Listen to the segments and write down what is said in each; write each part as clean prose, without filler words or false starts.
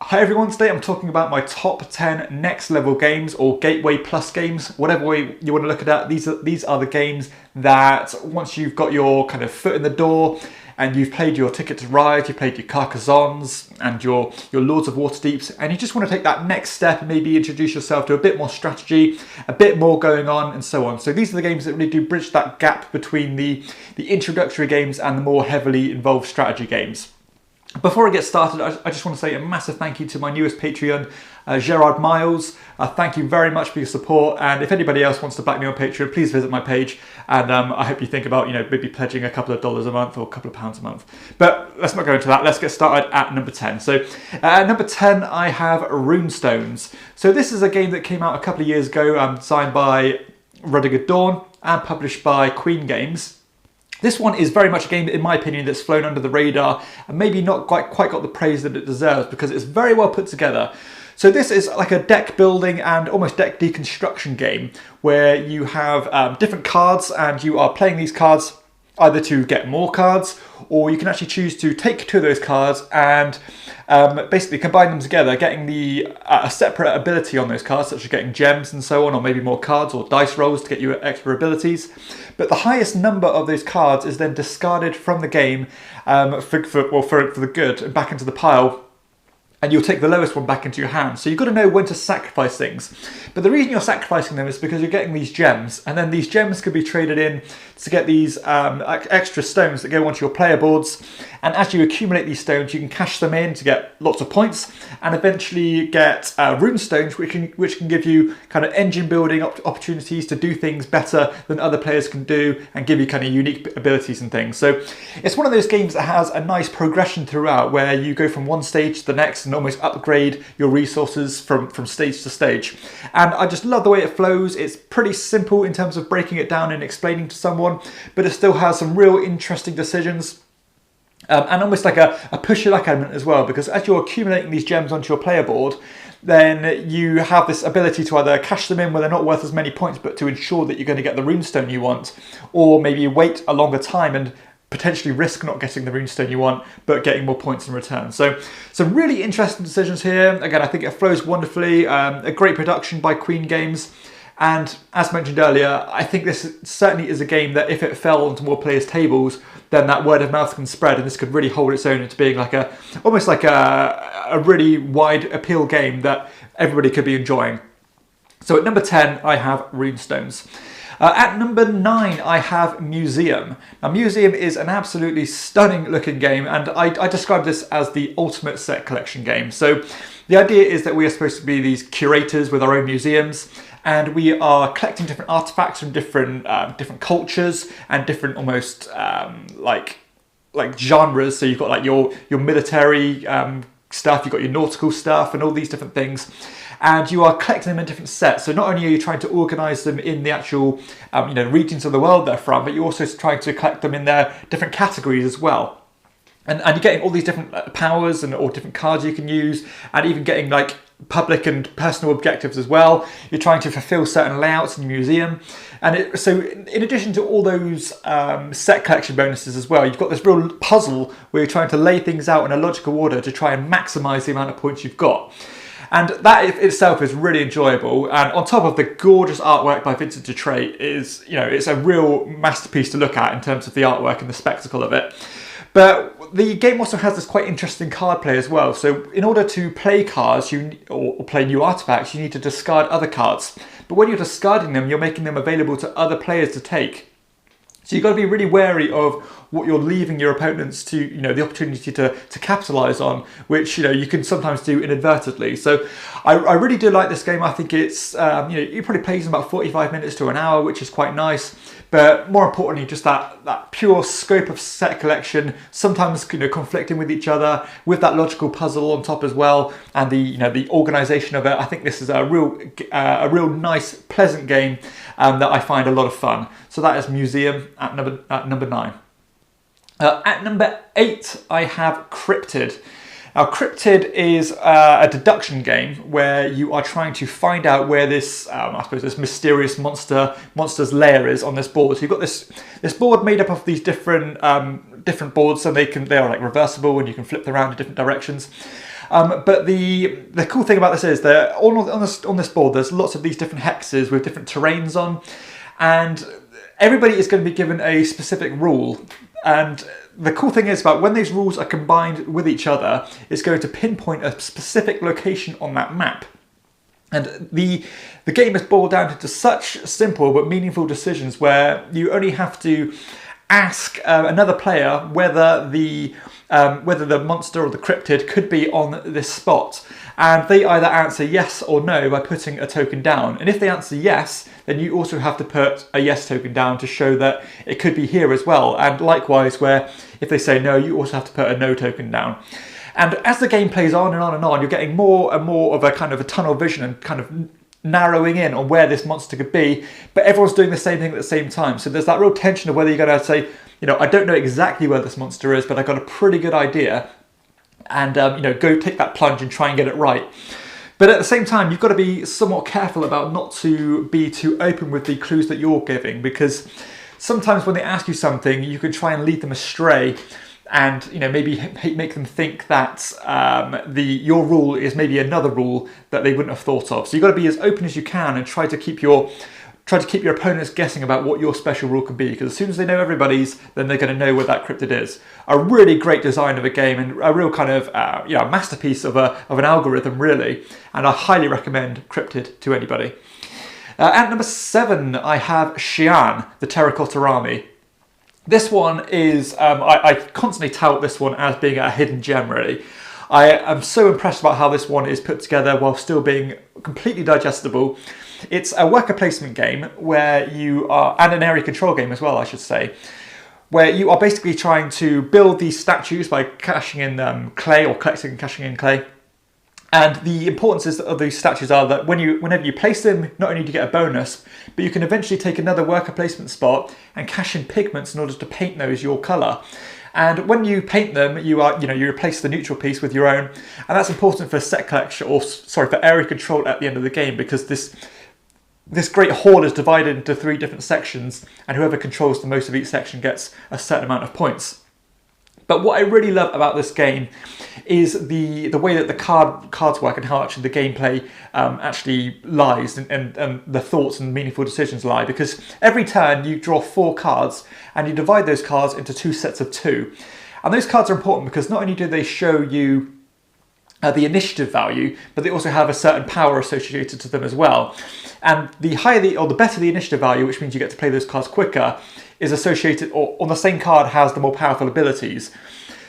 Hi everyone, today I'm talking about my top 10 next level games or gateway plus games, whatever way you want to look at that. These are the games that once you've got your kind of foot in the door and you've played your Ticket to Ride, you've played your Carcassonnes and your Lords of Waterdeeps, and you just want to take that next step and maybe introduce yourself to a bit more strategy, a bit more going on and so on. So these are the games that really do bridge that gap between the introductory games and the more heavily involved strategy games. Before I get started, I just want to say a massive thank you to my newest Patreon, Gerard Miles. Thank you very much for your support, and if anybody else wants to back me on Patreon, please visit my page, and I hope you think about, maybe pledging a couple of dollars a month or a couple of pounds a month. But let's not go into that, let's get started at number 10. So at number 10 I have Runestones. So this is a game that came out a couple of years ago, designed by Rudiger Dawn and published by Queen Games. This one is very much a game, in my opinion, that's flown under the radar and maybe not quite got the praise that it deserves because it's very well put together. So this is like a deck building and almost deck deconstruction game where you have different cards and you are playing these cards either to get more cards, or you can actually choose to take two of those cards and basically combine them together, getting a separate ability on those cards, such as getting gems and so on, or maybe more cards or dice rolls to get you extra abilities. But the highest number of those cards is then discarded from the game for the good and back into the pile. And you'll take the lowest one back into your hand. So you've got to know when to sacrifice things. But the reason you're sacrificing them is because you're getting these gems, and then these gems could be traded in to get these extra stones that go onto your player boards. And as you accumulate these stones, you can cash them in to get lots of points, and eventually get rune stones, which can give you kind of engine building opportunities to do things better than other players can do, and give you kind of unique abilities and things. So it's one of those games that has a nice progression throughout, where you go from one stage to the next and almost upgrade your resources from stage to stage. And I just love the way it flows. It's pretty simple in terms of breaking it down and explaining to someone, but it still has some real interesting decisions. And almost like a push your luck element as well, because as you're accumulating these gems onto your player board, then you have this ability to either cash them in where they're not worth as many points, but to ensure that you're going to get the runestone you want, or maybe wait a longer time and potentially risk not getting the runestone you want, but getting more points in return. So some really interesting decisions here. Again, I think it flows wonderfully. A great production by Queen Games. And as mentioned earlier, I think this certainly is a game that if it fell onto more players' tables, then that word of mouth can spread, and this could really hold its own into being like almost like a really wide appeal game that everybody could be enjoying. So at number 10, I have Runestones. At number 9, I have Museum. Now, Museum is an absolutely stunning looking game, and I describe this as the ultimate set collection game. So the idea is that we are supposed to be these curators with our own museums, and we are collecting different artifacts from different cultures and different almost like genres. So you've got like your military stuff, you've got your nautical stuff, and all these different things. And you are collecting them in different sets. So not only are you trying to organise them in the actual regions of the world they're from, but you're also trying to collect them in their different categories as well. And you're getting all these different powers or different cards you can use, and even getting like public and personal objectives as well. You're trying to fulfill certain layouts in your museum. And so in addition to all those set collection bonuses as well, you've got this real puzzle where you're trying to lay things out in a logical order to try and maximise the amount of points you've got. And that itself is really enjoyable. And on top of the gorgeous artwork by Vincent Dutrait, it's a real masterpiece to look at in terms of the artwork and the spectacle of it. But the game also has this quite interesting card play as well. So in order to play cards or play new artifacts, you need to discard other cards. But when you're discarding them, you're making them available to other players to take. So you've got to be really wary of what you're leaving your opponents to, the opportunity to capitalise on, which, you can sometimes do inadvertently. So I really do like this game. I think it's, you probably play in about 45 minutes to an hour, which is quite nice. But more importantly, just that pure scope of set collection, sometimes conflicting with each other, with that logical puzzle on top as well, and the organisation of it. I think this is a real nice, pleasant game that I find a lot of fun. So that is Museum at number 9. At number 8, I have Cryptid. Now, Cryptid is a deduction game where you are trying to find out where this, this mysterious monster's lair is on this board. So you've got this board made up of these different boards, and they are like reversible, and you can flip them around in different directions. But the cool thing about this is that on this board, there's lots of these different hexes with different terrains on, and everybody is going to be given a specific rule. And the cool thing is about when these rules are combined with each other, it's going to pinpoint a specific location on that map. And the game is boiled down into such simple but meaningful decisions where you only have to ask another player whether the monster or the cryptid could be on this spot. And they either answer yes or no by putting a token down. And if they answer yes, then you also have to put a yes token down to show that it could be here as well. And likewise, where if they say no, you also have to put a no token down. And as the game plays on and on and on, you're getting more and more of a kind of a tunnel vision and kind of narrowing in on where this monster could be, but everyone's doing the same thing at the same time. So there's that real tension of whether you're going to say, I don't know exactly where this monster is, but I've got a pretty good idea, and go take that plunge and try and get it right. But at the same time, you've got to be somewhat careful about not to be too open with the clues that you're giving, because sometimes when they ask you something, you can try and lead them astray, and maybe make them think that your rule is maybe another rule that they wouldn't have thought of. So you've got to be as open as you can and try to keep your opponents guessing about what your special rule can be, because as soon as they know everybody's, then they're going to know what that cryptid is. A really great design of a game, and a real kind of masterpiece of an algorithm, really. And I highly recommend Cryptid to anybody. At number 7, I have Xi'an, the Terracotta Army. This one is, I constantly tout this one as being a hidden gem, really. I am so impressed about how this one is put together while still being completely digestible. It's a worker placement game where you are, and an area control game as well, I should say, where you are basically trying to build these statues by cashing in clay, or collecting and cashing in clay. And the importance of these statues are that whenever you place them, not only do you get a bonus, but you can eventually take another worker placement spot and cash in pigments in order to paint those your colour. And when you paint them, you replace the neutral piece with your own, and that's important for set collection, for area control at the end of the game, because this great hall is divided into 3 different sections, and whoever controls the most of each section gets a certain amount of points. But what I really love about this game is the way that the cards work and how actually the gameplay actually lies, and the thoughts and meaningful decisions lie. Because every turn you draw 4 cards and you divide those cards into 2 sets of 2. And those cards are important because not only do they show you the initiative value, but they also have a certain power associated to them as well. And the better the initiative value, which means you get to play those cards quicker, is associated, or on the same card has the more powerful abilities.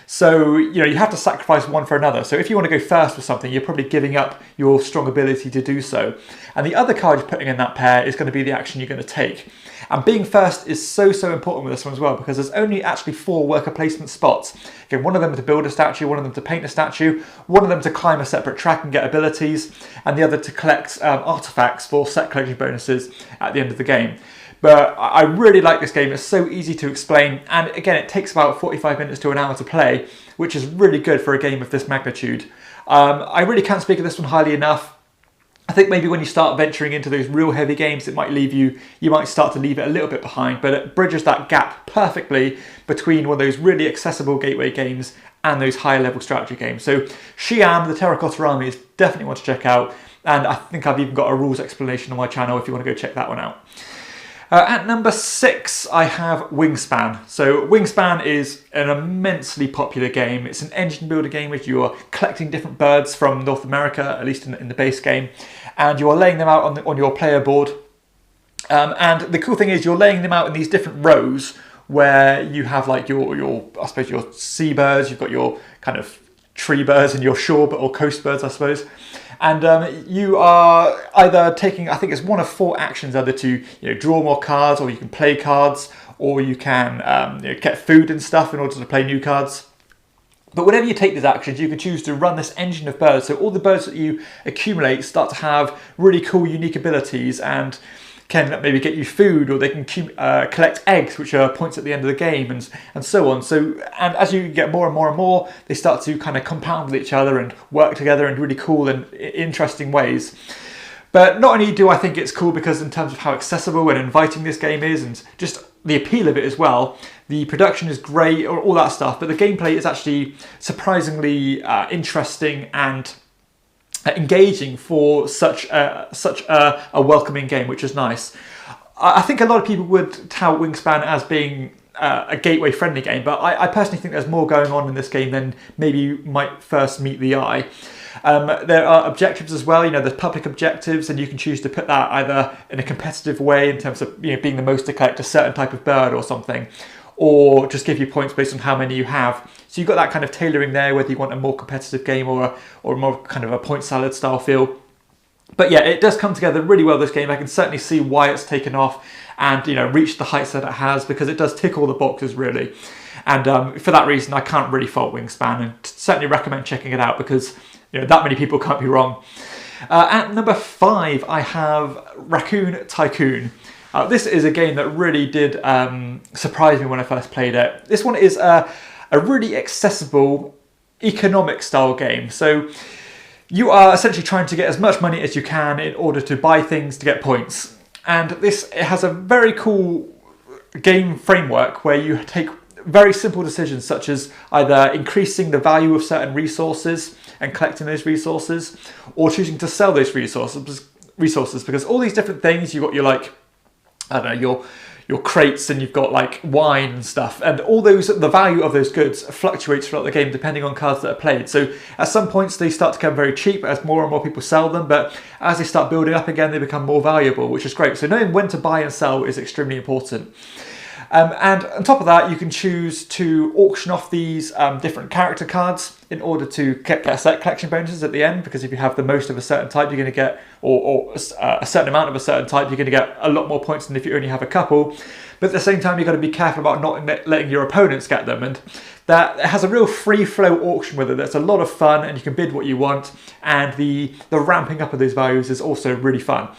So, you have to sacrifice one for another. So if you want to go first with something, you're probably giving up your strong ability to do so. And the other card you're putting in that pair is going to be the action you're going to take. And being first is so important with this one as well, because there's only actually 4 worker placement spots. Again, one of them to build a statue, one of them to paint a statue, one of them to climb a separate track and get abilities, and the other to collect artifacts for set collection bonuses at the end of the game. But I really like this game. It's so easy to explain, and again, it takes about 45 minutes to an hour to play, which is really good for a game of this magnitude. I really can't speak of this one highly enough. I think maybe when you start venturing into those real heavy games, you might start to leave it a little bit behind, but it bridges that gap perfectly between one of those really accessible gateway games and those higher level strategy games. So Xi'an, the Terracotta Army, is definitely one to check out, and I think I've even got a rules explanation on my channel if you want to go check that one out. At number 6, I have Wingspan. So Wingspan is an immensely popular game. It's an engine builder game where you are collecting different birds from North America, at least in the base game, and you are laying them out on your player board. And the cool thing is you're laying them out in these different rows where you have like your seabirds, you've got your kind of tree birds and your shore or coast birds, I suppose. And you are either taking, I think it's one of 4 actions, either to draw more cards, or you can play cards, or you can get food and stuff in order to play new cards. But whenever you take these actions, you can choose to run this engine of birds. So all the birds that you accumulate start to have really cool, unique abilities, and can maybe get you food, or they can collect eggs, which are points at the end of the game, and so on. So, and as you get more and more and more, they start to kind of compound with each other and work together in really cool and interesting ways. But not only do I think it's cool because in terms of how accessible and inviting this game is, and just the appeal of it as well. The production is great, or all that stuff, but the gameplay is actually surprisingly interesting and engaging for such a welcoming game, which is nice. I think a lot of people would tout Wingspan as being a gateway-friendly game, but I personally think there's more going on in this game than maybe might first meet the eye. There are objectives as well. There's public objectives, and you can choose to put that either in a competitive way in terms of being the most to collect a certain type of bird or something, or just give you points based on how many you have. So you've got that kind of tailoring there, whether you want a more competitive game or more kind of a point salad style feel. But yeah, it does come together really well, this game. I can certainly see why it's taken off and reached the heights that it has, because it does tick all the boxes really. And for that reason, I can't really fault Wingspan, and certainly recommend checking it out, because that many people can't be wrong. At number 5, I have Raccoon Tycoon. This is a game that really did surprise me when I first played it. This one is a really accessible economic style game. So you are essentially trying to get as much money as you can in order to buy things to get points. And it has a very cool game framework where you take very simple decisions, such as either increasing the value of certain resources and collecting those resources, or choosing to sell those resources, because all these different things, you've got your crates, and you've got like wine and stuff, and all those, the value of those goods fluctuates throughout the game depending on cards that are played. So at some points they start to become very cheap as more and more people sell them, but as they start building up again, they become more valuable, which is great. So knowing when to buy and sell is extremely important. And on top of that, you can choose to auction off these different character cards in order to get set collection bonuses at the end, because if you have the most of a certain type, you're going to get, or a certain amount of a certain type, you're going to get a lot more points than if you only have a couple. But at the same time, you've got to be careful about not letting your opponents get them. And that it has a real free flow auction with it. That's a lot of fun, and you can bid what you want. And the ramping up of those values is also really fun.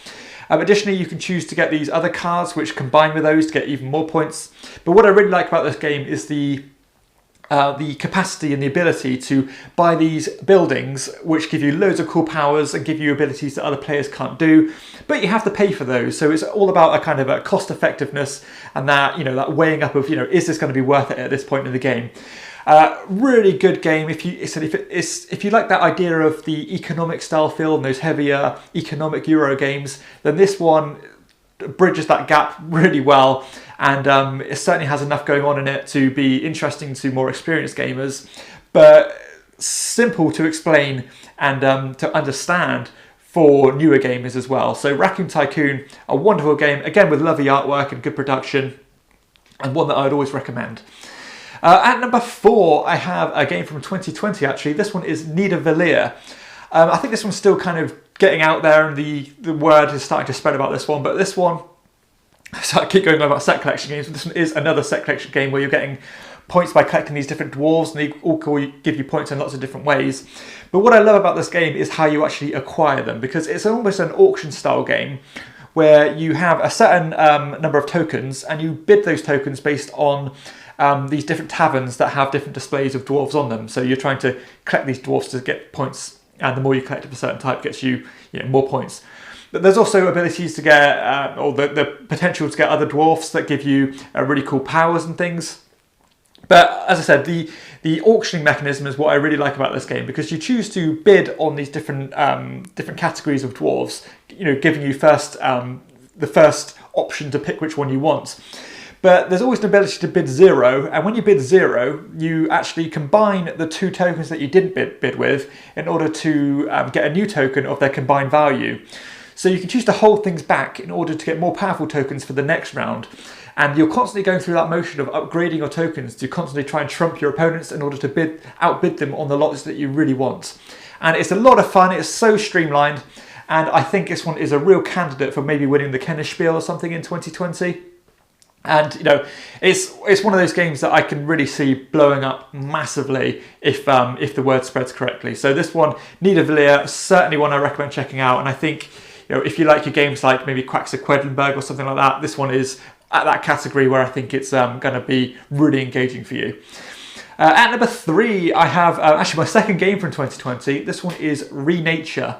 Additionally, you can choose to get these other cards which combine with those to get even more points. But what I really like about this game is the capacity and the ability to buy these buildings which give you loads of cool powers and give you abilities that other players can't do, but you have to pay for those. So it's all about a kind of a cost effectiveness, and that that weighing up of is this going to be worth it at this point in the game. Really good game. If you like that idea of the economic style feel and those heavier economic Euro games, then this one bridges that gap really well, and it certainly has enough going on in it to be interesting to more experienced gamers, but simple to explain and to understand for newer gamers as well. So Raccoon Tycoon, a wonderful game, again with lovely artwork and good production, and one that I'd always recommend. At number 4, I have a game from 2020 actually. This one is Nidavellir. I think this one's still kind of getting out there, and the word is starting to spread about this one, but this one, so I keep going on about set collection games, but this one is another set collection game where you're getting points by collecting these different dwarves, and they all give you points in lots of different ways. But what I love about this game is how you actually acquire them, because it's almost an auction style game where you have a certain number of tokens, and you bid those tokens based on these different taverns that have different displays of dwarves on them. So you're trying to collect these dwarves to get points, and the more you collect of a certain type gets you, more points. But there's also abilities to get, or the potential to get other dwarfs that give you really cool powers and things. But as I said, the auctioning mechanism is what I really like about this game, because you choose to bid on these different categories of dwarves, giving you the first option to pick which one you want. But there's always an ability to bid 0, and when you bid 0, you actually combine the 2 tokens that you didn't bid with in order to get a new token of their combined value. So you can choose to hold things back in order to get more powerful tokens for the next round. And you're constantly going through that motion of upgrading your tokens to constantly try and trump your opponents in order to outbid them on the lots that you really want. And it's a lot of fun, it's so streamlined, and I think this one is a real candidate for maybe winning the Kennerspiel or something in 2020. And it's one of those games that I can really see blowing up massively if the word spreads correctly. So this one, Nidavellir, certainly one I recommend checking out. And I think if you like your games like maybe Quaxer Quedlinburg or something like that, this one is at that category where I think it's going to be really engaging for you. At number 3, I have actually my second game from 2020. This one is Renature.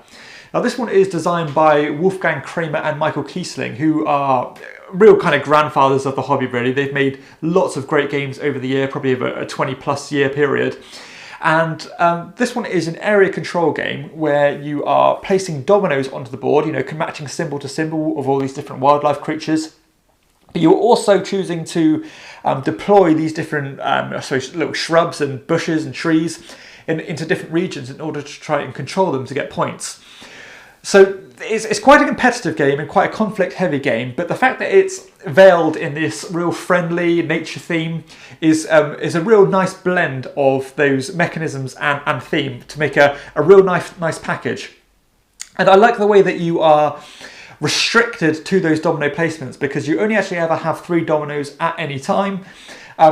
Now this one is designed by Wolfgang Kramer and Michael Kiesling, who are real kind of grandfathers of the hobby, really. They've made lots of great games over the year, probably over a 20 plus year period. And this one is an area control game where you are placing dominoes onto the board, matching symbol to symbol of all these different wildlife creatures. But you're also choosing to deploy these different little shrubs and bushes and trees into different regions in order to try and control them to get points. So it's quite a competitive game and quite a conflict-heavy game, but the fact that it's veiled in this real friendly nature theme is a real nice blend of those mechanisms and theme to make a real nice package. And I like the way that you are restricted to those domino placements, because you only actually ever have 3 dominoes at any time,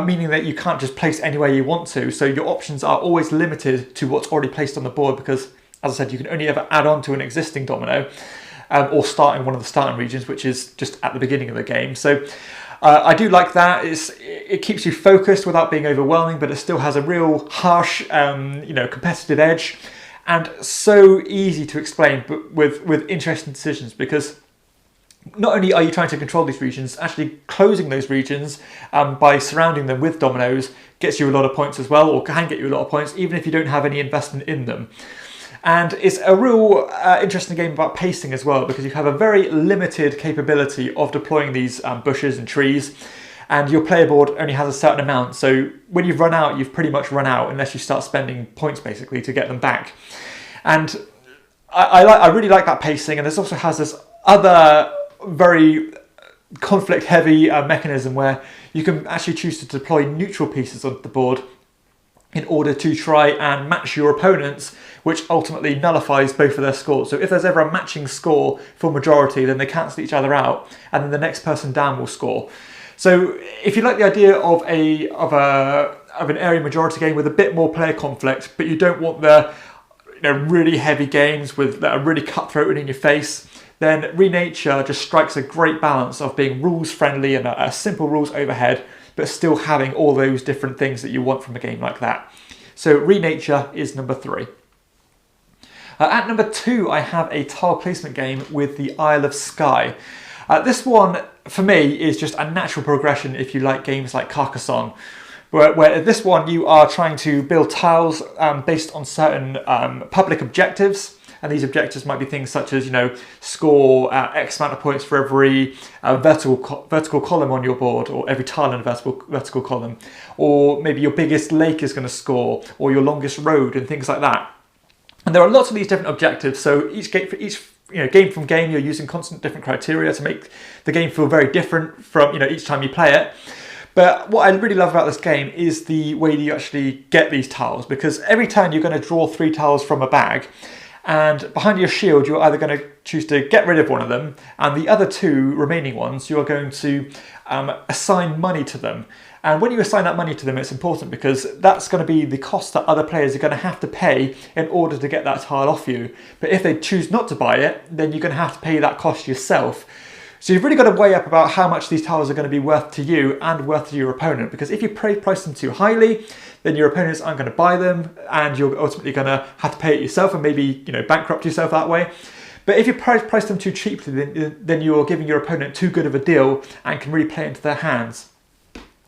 meaning that you can't just place anywhere you want to. So your options are always limited to what's already placed on the board, because, as I said, you can only ever add on to an existing domino or start in one of the starting regions, which is just at the beginning of the game. So I do like that. It keeps you focused without being overwhelming, but it still has a real harsh, competitive edge. And so easy to explain, but with interesting decisions, because not only are you trying to control these regions, actually closing those regions by surrounding them with dominoes gets you a lot of points as well, or can get you a lot of points, even if you don't have any investment in them. And it's a real interesting game about pacing as well, because you have a very limited capability of deploying these bushes and trees, and your player board only has a certain amount. So when you've run out, you've pretty much run out, unless you start spending points basically to get them back. And I really like that pacing. And this also has this other very conflict-heavy mechanism where you can actually choose to deploy neutral pieces onto the board in order to try and match your opponents, which ultimately nullifies both of their scores. So if there's ever a matching score for majority, then they cancel each other out, and then the next person down will score. So if you like the idea of an area majority game with a bit more player conflict, but you don't want the really heavy games that are really cutthroat and in your face, then Renature just strikes a great balance of being rules friendly and a simple rules overhead, but still having all those different things that you want from a game like that. So Renature is number 3. At number 2, I have a tile placement game with the Isle of Skye. This one, for me, is just a natural progression if you like games like Carcassonne, where this one you are trying to build tiles based on certain public objectives. And these objectives might be things such as, score X amount of points for every vertical column on your board, or every tile in a vertical column, or maybe your biggest lake is going to score, or your longest road, and things like that. And there are lots of these different objectives. So game from game, you're using constant different criteria to make the game feel very different from each time you play it. But what I really love about this game is the way that you actually get these tiles, because every turn you're going to draw 3 tiles from a bag. And behind your shield, you're either going to choose to get rid of one of them, and the other 2 remaining ones, you are going to assign money to them. And when you assign that money to them, it's important, because that's going to be the cost that other players are going to have to pay in order to get that tile off you. But if they choose not to buy it, then you're going to have to pay that cost yourself. So you've really got to weigh up about how much these tiles are going to be worth to you and worth to your opponent, because if you price them too highly, then your opponents aren't going to buy them, and you're ultimately going to have to pay it yourself and maybe bankrupt yourself that way. But if you price them too cheaply, then you're giving your opponent too good of a deal and can really play into their hands.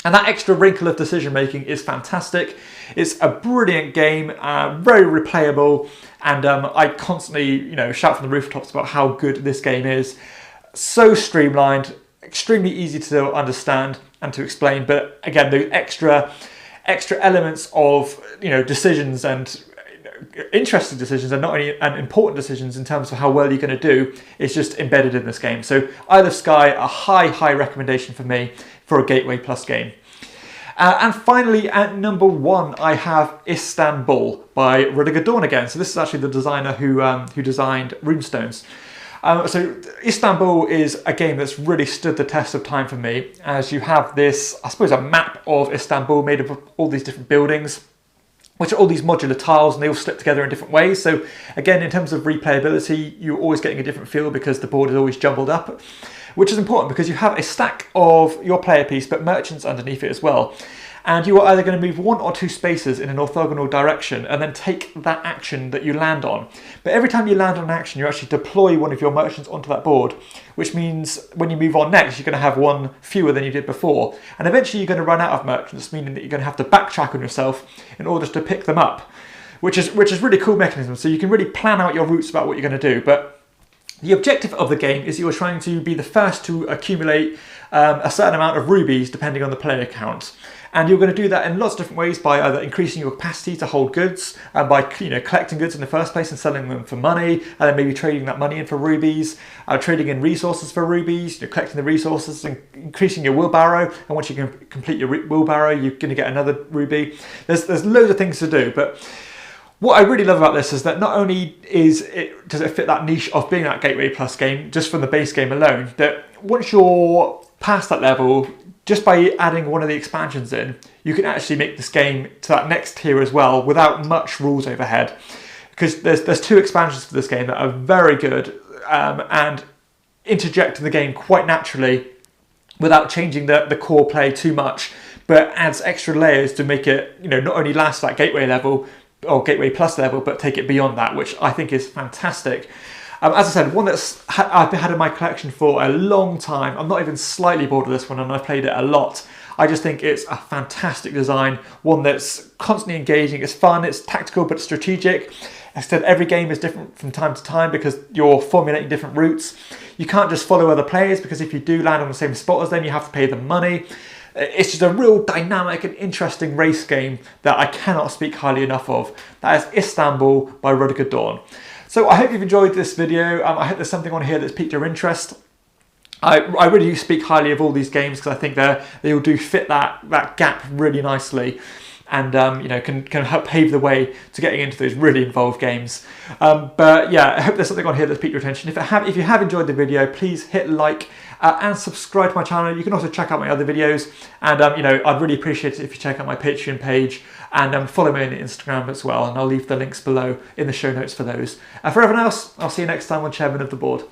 And that extra wrinkle of decision making is fantastic. It's a brilliant game, very replayable, and I constantly shout from the rooftops about how good this game is. So streamlined, extremely easy to understand and to explain, but again, the extra elements of decisions and interesting decisions, and not only important decisions in terms of how well you're going to do, is just embedded in this game. So Isle of Skye, a high recommendation for me for a Gateway Plus game. And finally, at number 1, I have Istanbul by Rudiger Dorn again. So this is actually the designer who designed Runestones. So Istanbul is a game that's really stood the test of time for me, as you have this, I suppose, a map of Istanbul made up of all these different buildings, which are all these modular tiles, and they all slip together in different ways. So again, in terms of replayability, you're always getting a different feel because the board is always jumbled up, which is important because you have a stack of your player piece, but merchants underneath it as well. and you are either going to move 1 or 2 spaces in an orthogonal direction and then take that action that you land on. But every time you land on an action, you actually deploy one of your merchants onto that board, which means when you move on next, you're going to have 1 fewer than you did before. And eventually you're going to run out of merchants, meaning that you're going to have to backtrack on yourself in order to pick them up, which is really cool mechanism. So you can really plan out your routes about what you're going to do. But the objective of the game is you're trying to be the first to accumulate a certain amount of rubies depending on the player count. And you're going to do that in lots of different ways, by either increasing your capacity to hold goods, and by collecting goods in the first place and selling them for money, and then maybe trading that money in for rubies, trading in resources for rubies, collecting the resources and increasing your wheelbarrow. And once you can complete your wheelbarrow, you're going to get another ruby. There's loads of things to do, but what I really love about this is that not only does it fit that niche of being that Gateway Plus game just from the base game alone, that once you're past that level, just by adding one of the expansions in, you can actually make this game to that next tier as well without much rules overhead. Because there's 2 expansions for this game that are very good and interject in the game quite naturally without changing the core play too much, but adds extra layers to make it not only last that Gateway level or Gateway Plus level, but take it beyond that, which I think is fantastic. As I said, one I've had in my collection for a long time. I'm not even slightly bored of this one, and I've played it a lot. I just think it's a fantastic design, one that's constantly engaging. It's fun, it's tactical but strategic. As I said, every game is different from time to time because you're formulating different routes. You can't just follow other players, because if you do land on the same spot as them, you have to pay them money. It's just a real dynamic and interesting race game that I cannot speak highly enough of. That is Istanbul by Rudiger Dawn. So I hope you've enjoyed this video. I hope there's something on here that's piqued your interest. I really do speak highly of all these games because I think they all do fit that gap really nicely, and can help pave the way to getting into those really involved games. But yeah, I hope there's something on here that's piqued your attention. If you have enjoyed the video, please hit like and subscribe to my channel. You can also check out my other videos, and I'd really appreciate it if you check out my Patreon page, and follow me on Instagram as well, and I'll leave the links below in the show notes for those. For everyone else, I'll see you next time on Chairman of the Board.